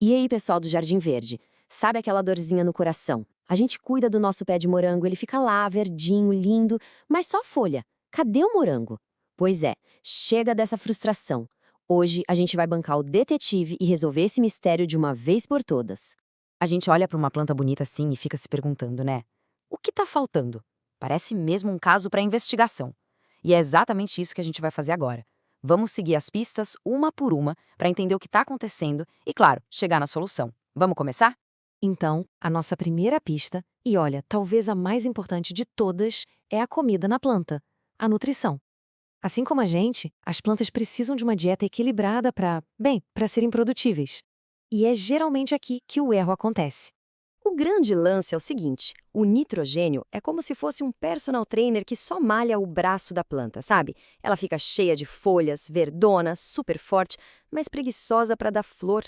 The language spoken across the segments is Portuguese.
E aí, pessoal do Jardim Verde? Sabe aquela dorzinha no coração? A gente cuida do nosso pé de morango, ele fica lá, verdinho, lindo, mas só folha. Cadê o morango? Pois é, chega dessa frustração. Hoje a gente vai bancar o detetive e resolver esse mistério de uma vez por todas. A gente olha para uma planta bonita assim e fica se perguntando, né? O que tá faltando? Parece mesmo um caso para investigação. E é exatamente isso que a gente vai fazer agora. Vamos seguir as pistas uma por uma para entender o que está acontecendo e, claro, chegar na solução. Vamos começar? Então, a nossa primeira pista, e olha, talvez a mais importante de todas, é a comida na planta, a nutrição. Assim como a gente, as plantas precisam de uma dieta equilibrada para serem produtíveis. E é geralmente aqui que o erro acontece. O grande lance é o seguinte: o nitrogênio é como se fosse um personal trainer que só malha o braço da planta, sabe? Ela fica cheia de folhas, verdona, super forte, mas preguiçosa para dar flor.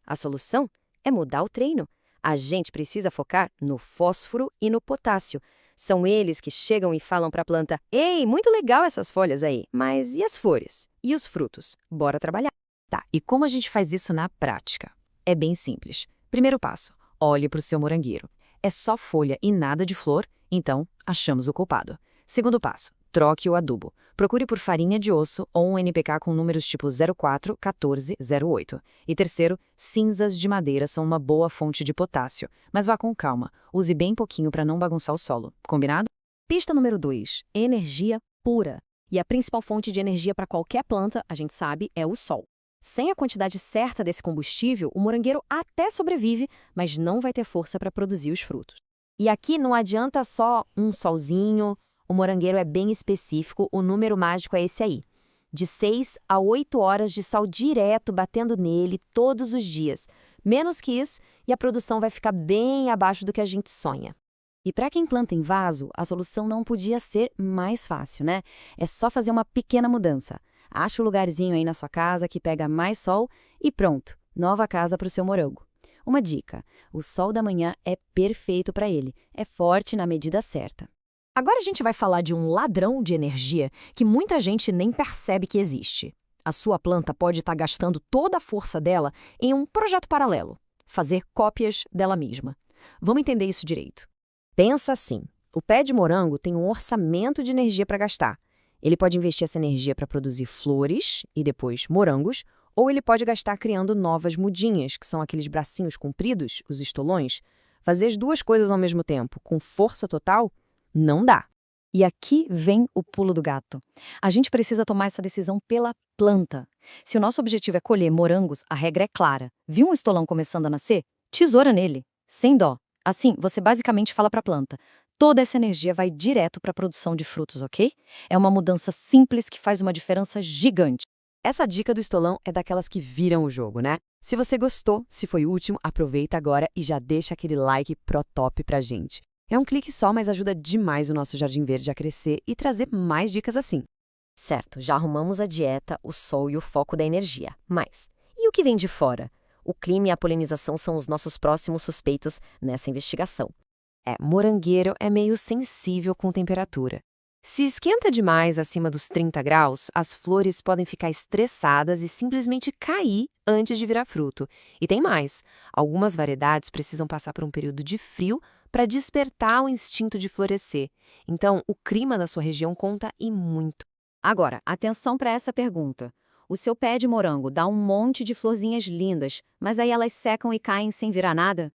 A solução é mudar o treino. A gente precisa focar no fósforo e no potássio. São eles que chegam e falam para a planta: "Ei, muito legal essas folhas aí, mas e as flores? E os frutos? Bora trabalhar." Tá, e como a gente faz isso na prática? É bem simples. Primeiro passo, olhe para o seu morangueiro. É só folha e nada de flor, então achamos o culpado. Segundo passo, troque o adubo. Procure por farinha de osso ou um NPK com números tipo 04, 14, 08. E terceiro, cinzas de madeira são uma boa fonte de potássio, mas vá com calma. Use bem pouquinho para não bagunçar o solo. Combinado? Pista número 2, energia pura. E a principal fonte de energia para qualquer planta, a gente sabe, é o sol. Sem a quantidade certa desse combustível, o morangueiro até sobrevive, mas não vai ter força para produzir os frutos. E aqui não adianta só um solzinho, o morangueiro é bem específico, o número mágico é esse aí. De 6 a 8 horas de sol direto batendo nele todos os dias. Menos que isso, e a produção vai ficar bem abaixo do que a gente sonha. E para quem planta em vaso, a solução não podia ser mais fácil, né? É só fazer uma pequena mudança. Acha um lugarzinho aí na sua casa que pega mais sol e pronto, nova casa para o seu morango. Uma dica: o sol da manhã é perfeito para ele, é forte na medida certa. Agora a gente vai falar de um ladrão de energia que muita gente nem percebe que existe. A sua planta pode estar gastando toda a força dela em um projeto paralelo, fazer cópias dela mesma. Vamos entender isso direito. Pensa assim, o pé de morango tem um orçamento de energia para gastar. Ele pode investir essa energia para produzir flores e depois morangos, ou ele pode gastar criando novas mudinhas, que são aqueles bracinhos compridos, os estolões. Fazer as duas coisas ao mesmo tempo, com força total, não dá. E aqui vem o pulo do gato. A gente precisa tomar essa decisão pela planta. Se o nosso objetivo é colher morangos, a regra é clara. Viu um estolão começando a nascer? Tesoura nele, sem dó. Assim, você basicamente fala para a planta: toda essa energia vai direto para a produção de frutos, ok? É uma mudança simples que faz uma diferença gigante. Essa dica do estolão é daquelas que viram o jogo, né? Se você gostou, se foi útil, aproveita agora e já deixa aquele like pro top pra gente. É um clique só, mas ajuda demais o nosso Jardim Verde a crescer e trazer mais dicas assim. Certo, já arrumamos a dieta, o sol e o foco da energia. Mas, e o que vem de fora? O clima e a polinização são os nossos próximos suspeitos nessa investigação. Morangueiro é meio sensível com temperatura. Se esquenta demais acima dos 30 graus, as flores podem ficar estressadas e simplesmente cair antes de virar fruto. E tem mais, algumas variedades precisam passar por um período de frio para despertar o instinto de florescer. Então, o clima da sua região conta e muito. Agora, atenção para essa pergunta. O seu pé de morango dá um monte de florzinhas lindas, mas aí elas secam e caem sem virar nada?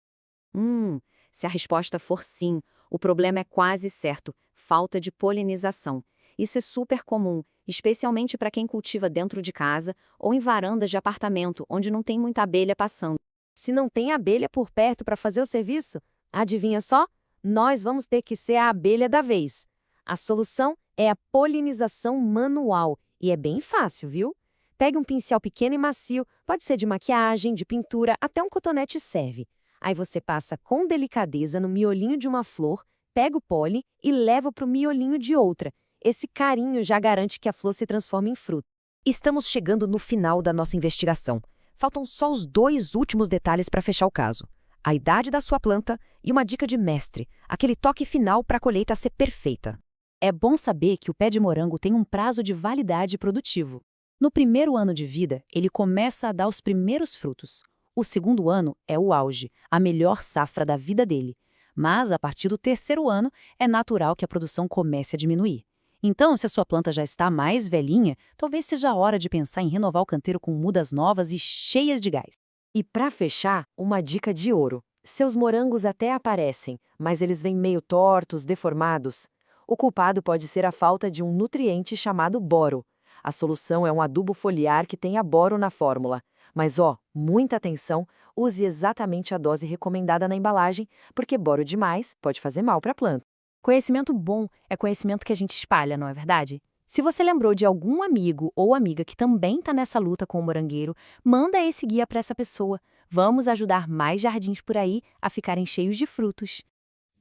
Se a resposta for sim, o problema é quase certo: falta de polinização. Isso é super comum, especialmente para quem cultiva dentro de casa ou em varandas de apartamento, onde não tem muita abelha passando. Se não tem abelha por perto para fazer o serviço, adivinha só? Nós vamos ter que ser a abelha da vez. A solução é a polinização manual, e é bem fácil, viu? Pegue um pincel pequeno e macio, pode ser de maquiagem, de pintura, até um cotonete serve. Aí você passa com delicadeza no miolinho de uma flor, pega o pólen e leva para o miolinho de outra. Esse carinho já garante que a flor se transforme em fruto. Estamos chegando no final da nossa investigação. Faltam só os 2 últimos detalhes para fechar o caso: a idade da sua planta e uma dica de mestre, aquele toque final para a colheita ser perfeita. É bom saber que o pé de morango tem um prazo de validade produtivo. No primeiro ano de vida, ele começa a dar os primeiros frutos. O segundo ano é o auge, a melhor safra da vida dele. Mas, a partir do terceiro ano, é natural que a produção comece a diminuir. Então, se a sua planta já está mais velhinha, talvez seja a hora de pensar em renovar o canteiro com mudas novas e cheias de gás. E para fechar, uma dica de ouro. Seus morangos até aparecem, mas eles vêm meio tortos, deformados. O culpado pode ser a falta de um nutriente chamado boro. A solução é um adubo foliar que tenha boro na fórmula. Mas muita atenção, use exatamente a dose recomendada na embalagem, porque boro demais pode fazer mal para a planta. Conhecimento bom é conhecimento que a gente espalha, não é verdade? Se você lembrou de algum amigo ou amiga que também está nessa luta com o morangueiro, manda esse guia para essa pessoa. Vamos ajudar mais jardins por aí a ficarem cheios de frutos.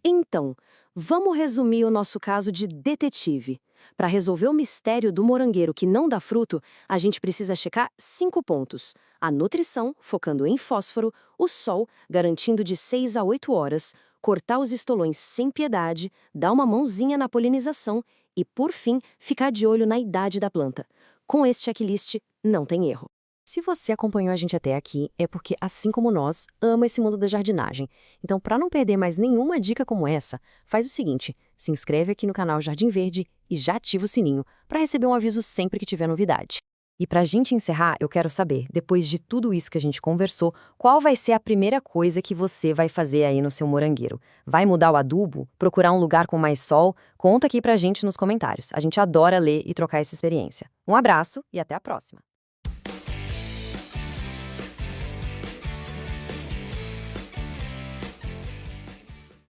Então, vamos resumir o nosso caso de detetive. Para resolver o mistério do morangueiro que não dá fruto, a gente precisa checar 5 pontos. A nutrição, focando em fósforo, o sol, garantindo de 6 a 8 horas, cortar os estolões sem piedade, dar uma mãozinha na polinização e, por fim, ficar de olho na idade da planta. Com esse checklist, não tem erro. Se você acompanhou a gente até aqui, é porque, assim como nós, ama esse mundo da jardinagem. Então, para não perder mais nenhuma dica como essa, faz o seguinte, se inscreve aqui no canal Jardim Verde e já ativa o sininho para receber um aviso sempre que tiver novidade. E para a gente encerrar, eu quero saber, depois de tudo isso que a gente conversou, qual vai ser a primeira coisa que você vai fazer aí no seu morangueiro? Vai mudar o adubo? Procurar um lugar com mais sol? Conta aqui pra gente nos comentários. A gente adora ler e trocar essa experiência. Um abraço e até a próxima!